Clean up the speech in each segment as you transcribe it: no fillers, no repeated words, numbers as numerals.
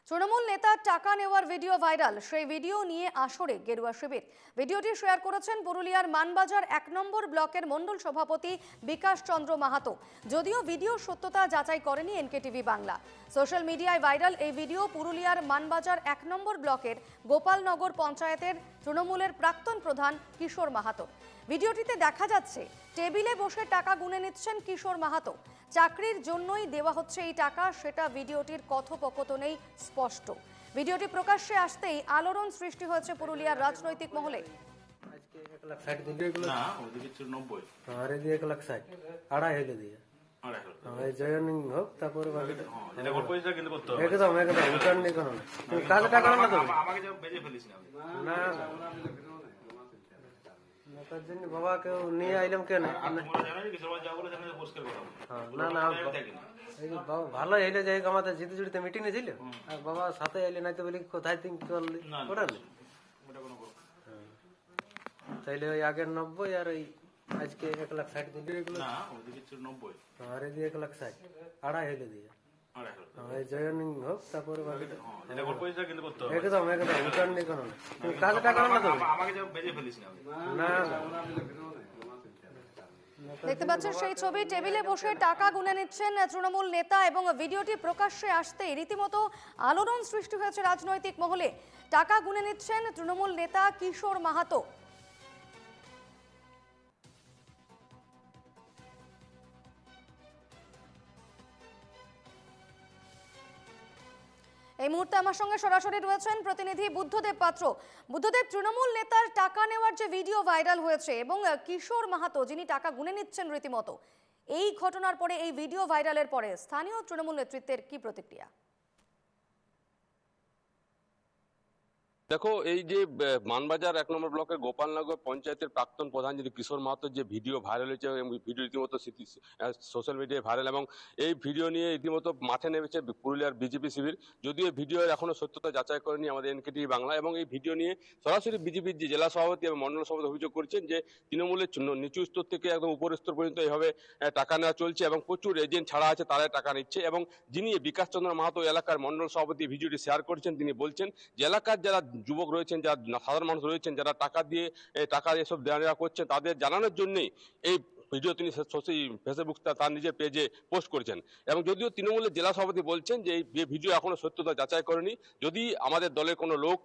তৃণমূল নেতার টাকা নেওয়ার ভিডিও ভাইরাল। সেই ভিডিও নিয়ে আসরে গেরুয়া শিবির। ভিডিওটি শেয়ার করেছেন পুরুলিয়ার মানবাজার ১ নম্বর ব্লকের মণ্ডল সভাপতি বিকাশ চন্দ্র মাহাতো। যদিও ভিডিও সত্যতা যাচাই করেনি এনকেটিভি বাংলা। সোশ্যাল মিডিয়ায় ভাইরাল এই ভিডিও পুরুলিয়ার মানবাজার ১ নম্বর ব্লকের গোপালনগর পঞ্চায়েতের তৃণমূলের প্রাক্তন প্রধান কিশোর মাহাতো। ভিডিওটিতে দেখা যাচ্ছে টেবিলে বসে টাকা গুনে নিচ্ছেন কিশোর মাহাতো। চাকরির জন্যই দেওয়া হচ্ছে এই টাকা, সেটা ভিডিওটির কথোপকথনেই স্পষ্ট। ভিডিওটি প্রকাশ্যে আসতেই আলোড়ন সৃষ্টি হয়েছে পুরুলিয়ার রাজনৈতিক মহলে। আজকে 1,60,000 দিলে এগুলো না ওদিকে ছিল 90 আরে দিয়ে 1,60,000 আড়াই হইলে দিয়ে আড়াই জয়েনিং হোক তারপরে বাকি এটা কোন পয়সা কিন্তু করতে হবে একদম রিটার্ন নেই কোনো তুমি কাজ টাকা না তো আমাকে যা বেজে ফেলিস না তার জন্য বাবা কেউ নিয়ে আইলাম কেন তোমরা জানো কি সবাই যা বলে জানো পরিষ্কার কথা না না এই বাবা ভালো এলে যাই আমাদের জিতে জুড়িতে মিটিং এ ছিল আর বাবা সাথে এলে নাই তো বলি কোথায় তুমি করলি ওটা কোনো তাইলে ওই আগের 90 আর ওই আজকে 1,60,000 দিলে এগুলো না ওদিকে ছিল 90 আরে দিয়ে 1,60,000 আড়াই হইলে দিয়ে আড়াই জয়েনিং হোক তারপরে বাকি এটা কোন পয়সা কিন্তু করতে হবে একদম রিটার্ন নেই কোনো তুমি কাজ টাকা না তো আমাকে যা বেজে ফেলিস না দেখতে পাচ্ছেন সেই ছবি, টেবিলে বসে টাকা গুনে নিচ্ছেন তৃণমূল নেতা এবং ভিডিওটি প্রকাশ্যে আসতেই রীতিমতো আলোড়ন সৃষ্টি হয়েছে রাজনৈতিক মহলে। টাকা গুনে নিচ্ছেন তৃণমূল নেতা কিশোর মাহাতো। এই মুহূর্তে আমার সঙ্গে সরাসরি রয়েছেন প্রতিনিধি বুদ্ধদেব পাত্র। বুদ্ধদেব, তৃণমূল নেতার টাকা নেওয়ার যে ভিডিও ভাইরাল হয়েছে এবং কিশোর মাহাতো যিনি টাকা গুনে নিচ্ছেন রীতিমতো, এই ঘটনার পরে, এই ভিডিও ভাইরালের পরে স্থানীয় তৃণমূল নেতৃত্বের কি প্রতিক্রিয়া? দেখো, এই যে মানবাজার ১ নম্বর ব্লকের গোপালনগর পঞ্চায়েতের প্রাক্তন প্রধান যিনি কিশোর মাহাতোর যে ভিডিও ভাইরাল হয়েছে, ভিডিও রীতিমতো সোশ্যাল মিডিয়ায় ভাইরাল, এবং এই ভিডিও নিয়ে রীতিমতো মাঠে নেমেছে পুরুলিয়ার বিজেপি শিবির। যদিও এই ভিডিও এখনো সত্যতা যাচাই করেনি আমাদের এনকেটিভি বাংলা, এবং এই ভিডিও নিয়ে সরাসরি বিজেপির যে জেলা সভাপতি এবং মন্ডল সভাপতি অভিযোগ করছেন যে তৃণমূলের নিচু স্তর থেকে একদম উপর স্তর পর্যন্ত এইভাবে টাকা নেওয়া চলছে এবং প্রচুর এজেন্ট ছাড়া আছে, তারাই টাকা নিচ্ছে। এবং যিনি বিকাশ চন্দ্র মাহাতো এলাকার মন্ডল সভাপতি ভিডিওটি শেয়ার করছেন, তিনি বলছেন যে এলাকার যারা যুবক রয়েছেন, যারা সাধারণ মানুষ রয়েছেন, যারা টাকা দিয়ে এসব দেওয়া নেওয়া করছেন, তাদের জানানোর জন্যই এই ভিডিও তিনি ফেসবুক তার নিজের পেজে পোস্ট করেছেন। এবং যদিও তৃণমূলের জেলা সভাপতি বলছেন যে এই ভিডিও এখনো সত্যতা যাচাই করেনি, যদি আমাদের দলের কোনো লোক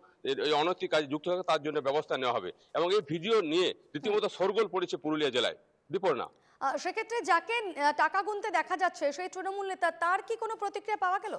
এই অনৈতিক কাজে যুক্ত থাকে তার জন্য ব্যবস্থা নেওয়া হবে। এবং এই ভিডিও নিয়ে রীতিমতো শোরগোল পড়েছে পুরুলিয়া জেলায়। দীপর্ণা, সেক্ষেত্রে যাকে টাকা গুনতে দেখা যাচ্ছে সেই তৃণমূল নেতা, তার কি কোনো প্রতিক্রিয়া পাওয়া গেল?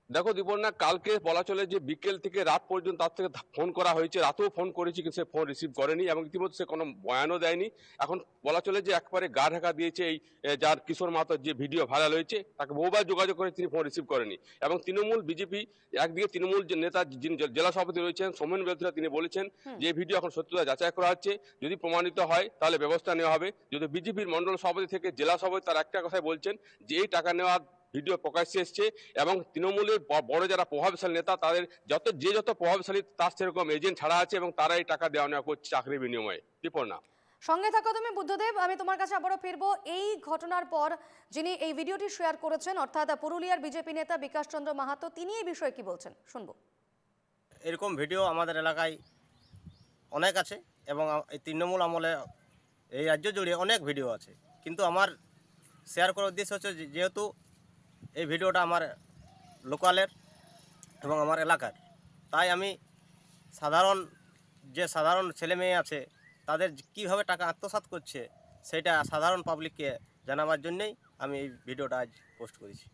দেখো দীপর্ণা, কালকে বলা চলে যে বিকেল থেকে রাত পর্যন্ত তার থেকে ফোন করা হয়েছে, রাতেও ফোন করেছি কিন্তু সে ফোন রিসিভ করেনি এবং ইতিমধ্যে সে কোনো বয়ানও দেয়নি। এখন বলা চলে যে একবারে গা ঢাকা দিয়েছে এই যার কিশোর মাহাতোর যে ভিডিও ভাইরাল হয়েছে, তাকে বহুবার যোগাযোগ করে তিনি ফোন রিসিভ করেনি। এবং তৃণমূল বিজেপি, একদিকে তৃণমূল যে নেতা যিনি জেলা সভাপতি রয়েছেন সৌমেন বেলথুরা, তিনি বলেছেন যে এই ভিডিও এখন সত্যতা যাচাই করা হচ্ছে, যদি প্রমাণিত হয় তাহলে ব্যবস্থা নেওয়া হবে। যদি বিজেপির মন্ডল সভাপতি থেকে জেলা সভাপতি তার একটা কথাই বলছেন যে এই টাকা নেওয়ার ভিডিও প্রকাশ্যে এসছে এবং তৃণমূলের বড় যারা প্রভাবশালী নেতা, তাদের যত প্রভাবশালী তার সেরকম এজেন্ট ছাড়া আছে এবং তারাই টাকা দেওয়া নেওয়া করছে চাকরির বিনিময়ে। দীপর্ণা, সঙ্গে থাকো তুমি বুদ্ধদেব, আমি তোমার কাছে আবারও ফিরবো। এই ঘটনার পর যিনি এই ভিডিওটি শেয়ার করেছেন, অর্থাৎ পুরুলিয়ার বিজেপি নেতা বিকাশ চন্দ্র মাহাতো, তিনি এই বিষয়ে কি বলছেন শুনবো। এরকম ভিডিও আমাদের এলাকায় অনেক আছে এবং এই তৃণমূল আমলে এই রাজ্য জুড়ে অনেক ভিডিও আছে, কিন্তু আমার শেয়ার করার উদ্দেশ্য হচ্ছে যেহেতু এই ভিডিওটা আমার লোকালের এবং আমার এলাকার, তাই আমি সাধারণ ছেলে মেয়ে আছে তাদের কীভাবে টাকা আত্মসাৎ করছে সেটা সাধারণ পাবলিককে জানাবার জন্যই আমি এই ভিডিওটা আজ পোস্ট করেছি।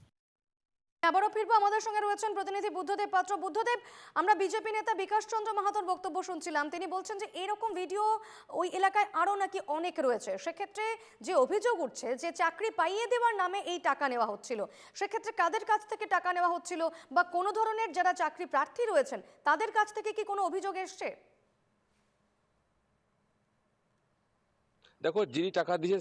আবারও ফিরবো, আমাদের সঙ্গে রয়েছেন প্রতিনিধি বুদ্ধদেব পাত্র। বুদ্ধদেব, আমরা বিজেপি নেতা বিকাশ চন্দ্র মাহাতোর বক্তব্য শুনছিলাম। তিনি বলছেন যে এরকম ভিডিও ওই এলাকায় আরো নাকি অনেক রয়েছে। সেক্ষেত্রে যে অভিযোগ উঠছে যে চাকরি পাইয়ে দেওয়ার নামে এই টাকা নেওয়া হচ্ছিল, সেক্ষেত্রে কাদের কাছ থেকে টাকা নেওয়া হচ্ছিল বা কোনো ধরনের যারা চাকরি প্রার্থী রয়েছেন তাদের কাছ থেকে কি কোনো অভিযোগ এসছে? দেখো, যিনি টাকা দিয়েছে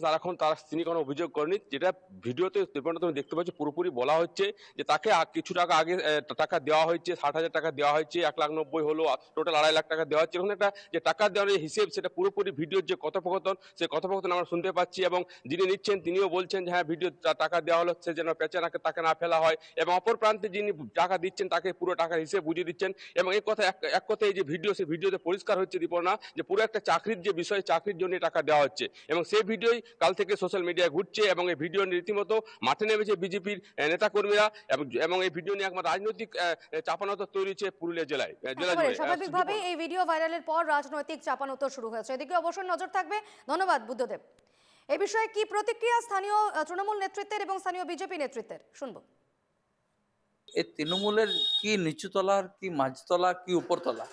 তিনি কোনো অভিযোগ করেনি। যেটা ভিডিওতে তুমি দেখতে পাচ্ছ, পুরোপুরি বলা হচ্ছে যে তাকে কিছু টাকা আগে টাকা দেওয়া হয়েছে, 60,000 টাকা দেওয়া হয়েছে, 1,90,000 হলো, টোটাল 2.5 লাখ টাকা দেওয়া হচ্ছে। এখন একটা যে টাকা দেওয়ার যে হিসেব, সেটা পুরোপুরি ভিডিওর যে কথোপকথন, সেই কথোপকথন আমরা শুনতে পাচ্ছি। এবং যিনি নিচ্ছেন তিনিও বলছেন যে হ্যাঁ, ভিডিও টাকা দেওয়া হলো, সে যেন পেঁচে তাকে না ফেলা হয়। এবং অপর প্রান্তে যিনি টাকা দিচ্ছেন তাকে পুরো টাকার হিসেব বুঝিয়ে দিচ্ছেন। এবং এই কথা এক কথায় যে ভিডিও, সেই ভিডিওতে পরিষ্কার হচ্ছে দীপনা, যে পুরো একটা চাকরির যে বিষয়, চাকরির জন্য টাকা দেওয়া হচ্ছে। এবং সেই ভিডিওই কাল থেকে সোশ্যাল মিডিয়ায় ঘুরছে। এবং এই ভিডিও রীতিমতো মাঠে নেমেছে বিজেপির নেতাকর্মীরা। এবং এই ভিডিও নিয়ে একবার রাজনৈতিক চাপানোতর তৈরি হচ্ছে পুরুলিয়া জেলায় জুড়ে। স্বাভাবিকভাবে এই ভিডিও ভাইরালের পর রাজনৈতিক চাপানোতর শুরু হয়েছে, এদিকে অবশ্যই নজর থাকবে। ধন্যবাদ বুদ্ধদেব। এই বিষয়ে কি প্রতিক্রিয়া স্থানীয় তৃণমূল নেতৃত্বের এবং স্থানীয় বিজেপি নেতৃত্বের, শুনবো। এই তৃণমূলের কি নিচুতলার, কি মাঝতলা, কি উপরতলা,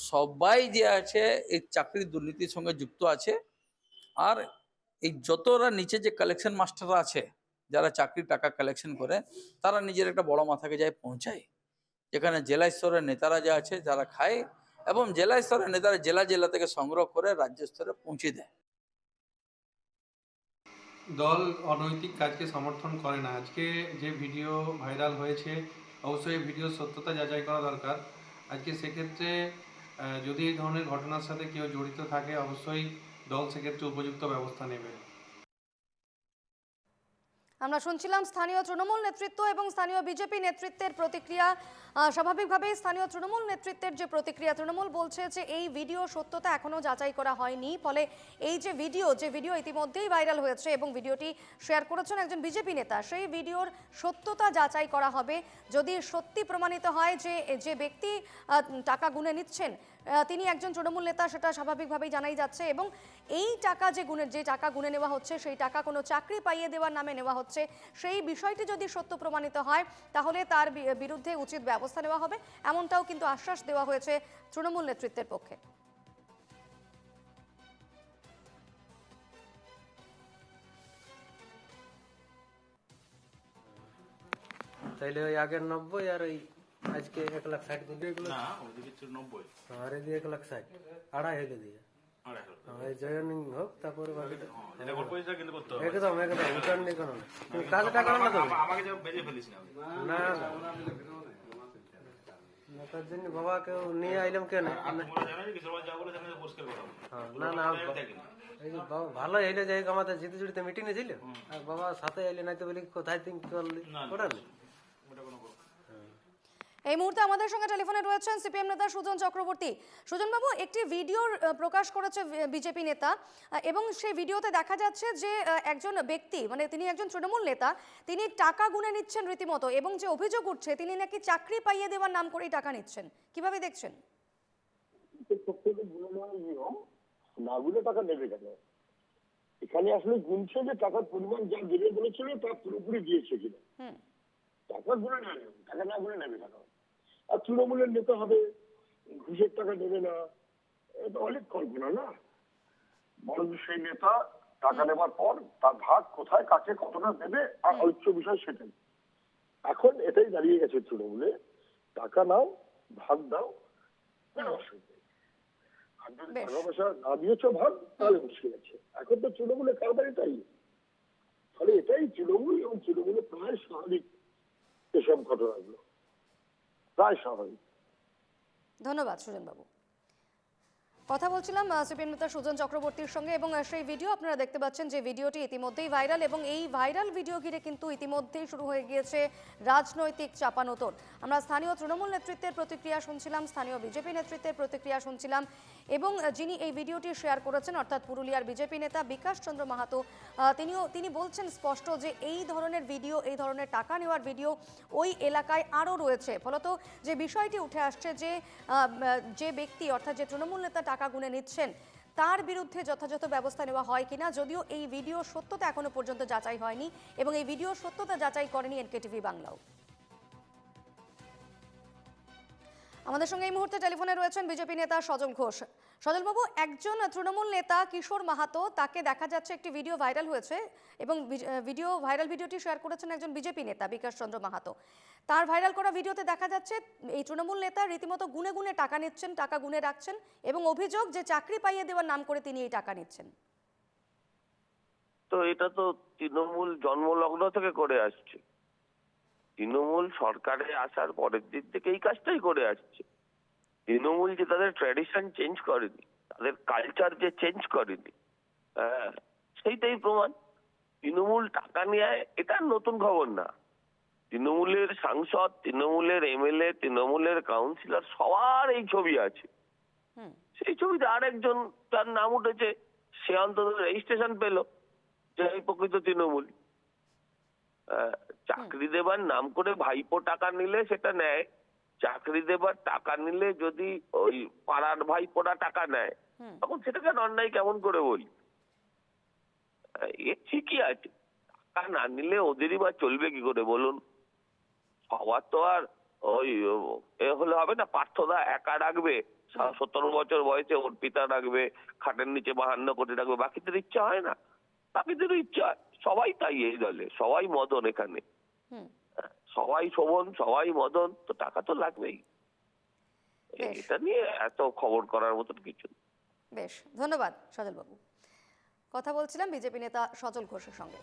সবাই যে আছে এই চাকরির দুর্নীতির সঙ্গে যুক্ত আছে। আর এই যতরা নিচে যে কালেকশন মাস্টাররা আছে, যারা চাকরির টাকা কালেকশন করে, তারা নিজের একটা বড় মাথাকে যায় পৌঁছায়, যেখানে জেলা স্তরের নেতারা যা আছে যারা খায়, এবং জেলা স্তরের নেতারা জেলা থেকে সংগ্রহ করে রাজ্য স্তরে পৌঁছে দেয়। দল অনৈতিক কাজকে সমর্থন করে না। আজকে যে ভিডিও ভাইরাল হয়েছে, অবশ্যই ভিডিওর সত্যতা যাচাই করা দরকার। আজকে সেক্ষেত্রে যদি এই ধরনের ঘটনার সাথে কেউ জড়িত থাকে, অবশ্যই দল সেক্ষেত্রে উপযুক্ত ব্যবস্থা নেবে। আমরা শুনছিলাম স্থানীয় তৃণমূল নেতৃত্ব এবং স্থানীয় বিজেপি নেতৃত্বের প্রতিক্রিয়া। স্বাভাবিকভাবেই স্থানীয় তৃণমূল নেতৃত্বের যে প্রতিক্রিয়া, তৃণমূল বলছে যে এই ভিডিও সত্যতা এখনো যাচাই করা হয়নি, ফলে এই যে ভিডিও ইতিমধ্যেই ভাইরাল হয়েছে এবং ভিডিওটি শেয়ার করেছেন একজন বিজেপি নেতা, সেই ভিডিওর সত্যতা যাচাই করা হবে। যদি সত্যি প্রমাণিত হয় যে যে ব্যক্তি টাকা গুনে নিচ্ছেন তিনি একজন তৃণমূল নেতা, সেটা স্বাভাবিকভাবেই জানাই যাচ্ছে। এবং এই টাকা যে টাকা গুনে নেওয়া হচ্ছে, সেই টাকা কোনো চাকরি পাইয়ে দেওয়ার নামে নেওয়া হচ্ছে, সেই বিষয়টি যদি সত্য প্রমাণিত হয় তাহলে তার বিরুদ্ধে উচিত ব্যবস্থা নেওয়া হবে, এমনটাও কিন্তু আশ্বাস দেওয়া হয়েছে তৃণমূল নেতৃত্বের পক্ষে। তাইলে ওই আগের 90 আর ওই আজকে 1,60,000 দিলে না, ওদিকে ছিল 90। আর এই 1,60,000 2.5 হইলে দিয়ে এই জয়েনিং হোক, তারপরে বাকিটা এটা ওর পয়সা কিন্তু করতে হবে। একদম রিটার্ন নেই কোনো না। তুমি কাজ টাকা না তো আমাকে যে বেজে ফেলিস না। না না, তার জন্য বাবা কেউ নিয়ে আইলাম কেন? তোমরা জানো যে কিশোর যা বলে জানো, পরিষ্কার কথা বলো। হ্যাঁ, না না এই যে বাবা ভালো এলে যাই, আমাদের জিতে জুড়িতে মিটিং ছিল, আর বাবা সাথে এলে নাই তো বলি কোথায় তুমি চললি ওটা নেই। এই মুহূর্তে আমাদের সঙ্গে টেলিফোনে রয়েছেন সিপিএম নেতা সুজন চক্রবর্তী। সুজন বাবু, একটি ভিডিও প্রকাশ করেছে বিজেপি নেতা এবং সেই ভিডিওতে দেখা যাচ্ছে যে একজন ব্যক্তি, মানে তিনি একজন তৃণমূল নেতা, তিনি টাকা গুনে নিচ্ছেন রীতিমতো, এবং যে অভিযোগ উঠছে তিনি নাকি চাকরি পাইয়ে দেওয়ার নাম করেই টাকা নিচ্ছেন। কিভাবে দেখছেন? না গুলে টাকা নেবে কেন? এখানে আসলে গুনছে যে টাকার পরিমাণ যা দেবে বলেছিল তা পুরোপুরি দিয়েছে কিনা। টাকা গুলে নেবে, টাকা না গুলে নেবে কেন? আর তৃণমূলের নেতা হবে, ঘুষের টাকা দেবে না, এটা অনেক কল্পনা না। বরং সেই নেতা টাকা নেবার পর তার ভাগ কোথায়, কাকে, কতটা দেবে, আর ঐচ্য বিষয় সেটাই। এখন এটাই দাঁড়িয়ে গেছে তৃণমূলে, টাকা নাও, ভাগ দাও, কোনো অসুবিধা নেই। আর যদি টাকা পয়সা না দিয়েছ ভাগ, তাহলে মুশকিল আছে। এখন তো তৃণমূলের কারবার এটাই। ফলে এটাই তৃণমূল, এবং তৃণমূলে প্রায় স্বাভাবিক এসব ঘটনাগুলো, প্রায় স্বাভাবিক। ধন্যবাদ সুজন বাবু। কথা বলছিলাম সিপিএম নেতা সুজন চক্রবর্তীর সঙ্গে, এবং সেই ভিডিও আপনারা দেখতে পাচ্ছেন যে ভিডিওটি ইতিমধ্যেই ভাইরাল, এবং এই ভাইরাল ভিডিও ঘিরে কিন্তু ইতিমধ্যেই শুরু হয়ে গিয়েছে রাজনৈতিক চাপানোতর। আমরা স্থানীয় তৃণমূল নেতৃত্বের প্রতিক্রিয়া শুনছিলাম, স্থানীয় বিজেপি নেতৃত্বের প্রতিক্রিয়া শুনছিলাম, এবং যিনি এই ভিডিওটি শেয়ার করেছেন অর্থাৎ পুরুলিয়ার বিজেপি নেতা বিকাশ চন্দ্র মাহাতো, তিনি বলছেন স্পষ্ট যে এই ধরনের ভিডিও, এই ধরনের টাকা নেওয়ার ভিডিও ওই এলাকায় আরও রয়েছে। ফলত যে বিষয়টি উঠে আসছে যে ব্যক্তি অর্থাৎ যে তৃণমূল নেতা টাকা গুনে নিচ্ছেন তার বিরুদ্ধে যথাযথ ব্যবস্থা নেওয়া হয় কিনা, যদিও এই ভিডিও সত্যতা এখনো পর্যন্ত যাচাই হয়নি এবং এই ভিডিও সত্যতা যাচাই করেনি এনকেটিভি বাংলাও। আমাদের সঙ্গে এই মুহূর্তে টেলিফোনে রয়েছেন বিজেপি নেতা সজল ঘোষ। সজল বাবু, একজন তৃণমূল নেতা কিশোর মাহাতো, তাকে দেখা যাচ্ছে একটি ভিডিও ভাইরাল হয়েছে এবং ভাইরাল ভিডিওটি শেয়ার করেছেন একজন বিজেপি নেতা বিকাশ চন্দ্র মাহাতো। তার ভাইরাল করা ভিডিওতে দেখা যাচ্ছে এই তৃণমূল নেতা রীতিমতো গুনে গুনে টাকা নিচ্ছেন, টাকা গুনে রাখছেন, এবং অভিযোগ যে চাকরি পাইয়ে দেওয়ার নাম করে তিনি এই টাকা নিচ্ছেন। তো এটা তো তৃণমূল জন্মলগ্ন থেকে করে আসছে। তৃণমূল সরকারে আসার পরের দিন থেকে এই কাজটাই করে আসছে। তৃণমূল যে তাদের ট্র্যাডিশন চেঞ্জ করেনি, তাদের কালচার যে চেঞ্জ করেনি, হ্যাঁ, সেইটাই প্রমাণ। তৃণমূল টাকা নিয়ে এটা নতুন খবর না। তৃণমূলের সাংসদ, তৃণমূলের এমএলএ, তৃণমূলের কাউন্সিলর সবার এই ছবি আছে। সেই ছবিতে আরেকজন তার নাম উঠেছে, সে অন্তত রেজিস্ট্রেশন পেল যে এই প্রকৃত তৃণমূল। চাকরি দেবার নাম করে ভাইপো টাকা নিলে সেটা নেয়, চাকরি দেবার টাকা নিলে যদি ওই পাড়ার ভাইপোরা টাকা নেয় তখন সেটাকে অন্যায় কেমন করে বলি? এ ঠিকই আছে, টাকা না নিলে ওদেরই বা চলবে কি করে বলুন? সবার তো আর ওই এ হলে হবে না। পার্থদা একা রাখবে, 17 বছর বয়সে ওর পিতা রাখবে, খাটের নিচে 52 কোটি রাখবে, বাকিদের ইচ্ছা হয় না? বাকিদেরও ইচ্ছা হয়। সবাই তাই এই দলে, সবাই মদন এখানে, সবাই শোভন, সবাই মদন, তো টাকা তো লাগবেই। এটা নিয়ে এত খবর করার মতন কিছু না। বেশ, ধন্যবাদ সজল বাবু। কথা বলছিলাম বিজেপি নেতা সজল ঘোষের সঙ্গে।